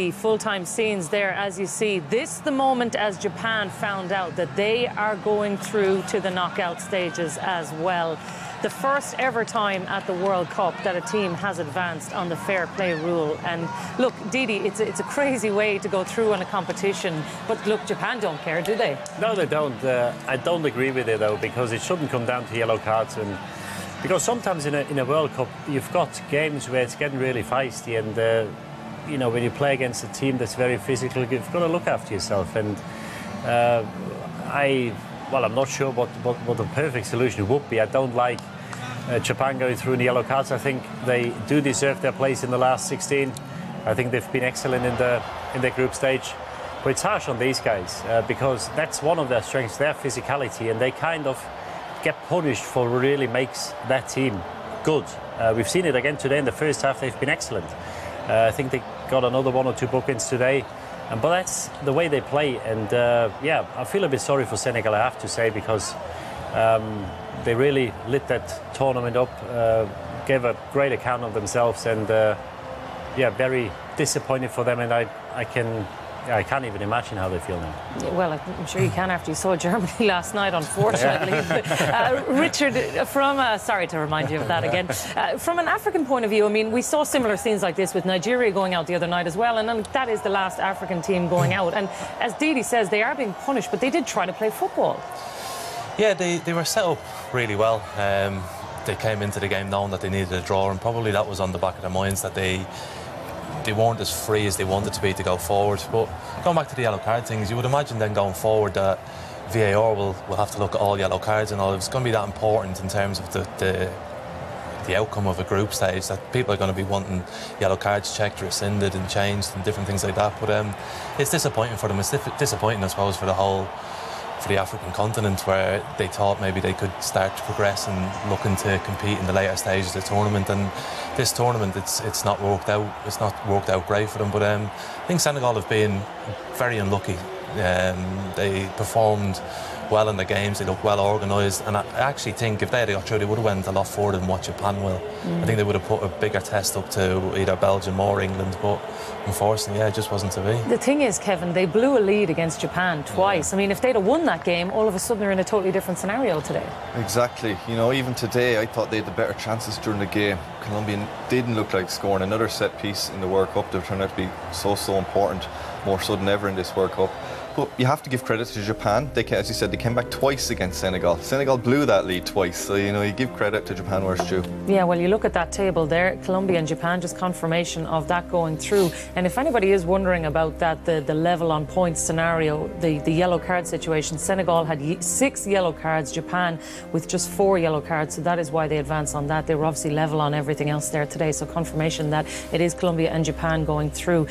the full-time scenes there, as you see. This the moment as Japan found out that they are going through to the knockout stages as well. The first ever time at the World Cup that a team has advanced on the fair play rule. And look, Didi, it's a crazy way to go through in a competition. But look, Japan don't care, do they? No, they don't. I don't agree with it, though, because it shouldn't come down to yellow cards. And because sometimes in a World Cup, you've got games where it's getting really feisty. And, you know, when you play against a team that's very physical, you've got to look after yourself. And well, I'm not sure what the perfect solution would be. I don't like Japan going through in the yellow cards. I think they do deserve their place in the last 16. I think they've been excellent in their group stage. But it's harsh on these guys because that's one of their strengths, their physicality, and they kind of get punished for what really makes that team good. We've seen it again today in the first half. They've been excellent. I think they got another 1 or 2 bookends today. But that's the way they play. And, yeah, I feel a bit sorry for Senegal, I have to say, because they really lit that tournament up, gave a great account of themselves. And, yeah, very disappointed for them. And I can't even imagine how they feel now. Yeah, well, I'm sure you can after you saw Germany last night, unfortunately. Richard, sorry to remind you of that again. From an African point of view, I mean, we saw similar scenes like this with Nigeria going out the other night as well, and that is the last African team going out. And as Didi says, they are being punished, but they did try to play football. Yeah, they were set up really well. They came into the game knowing that they needed a draw, and probably that was on the back of their minds, that they weren't as free as they wanted to be to go forward. But going back to the yellow card things, you would imagine then going forward that VAR will have to look at all yellow cards and all. It's going to be that important in terms of the outcome of a group stage, that people are going to be wanting yellow cards checked, rescinded and changed and different things like that. But it's disappointing for them. It's disappointing, I suppose, for the African continent, where they thought maybe they could start to progress and looking to compete in the later stages of the tournament. And this tournament, it's not worked out. It's not worked out great for them. But I think Senegal have been very unlucky. They performed well in the games. They looked well organised, and I actually think if they had got through, they would have went a lot further than what Japan will. I think they would have put a bigger test up to either Belgium or England, but unfortunately, yeah, it just wasn't to be. The thing is, Kevin, they blew a lead against Japan twice. Yeah. I mean, if they'd have won that game, all of a sudden they're in a totally different scenario today. Exactly. You know, even today, I thought they had the better chances during the game. Colombia didn't look like scoring another set piece in the World Cup. They've turned out to be so important, more so than ever in this World Cup. But you have to give credit to Japan. They, as you said, they came back twice against Senegal. Senegal blew that lead twice, so, you know, you give credit to Japan where it's due. Yeah, well, you look at that table there, Colombia and Japan, just confirmation of that going through. And if anybody is wondering about that, the level on points scenario, the yellow card situation, Senegal had 6 yellow cards, Japan with just 4 yellow cards, so that is why they advance on that. They were obviously level on everything else there today, so confirmation that it is Colombia and Japan going through.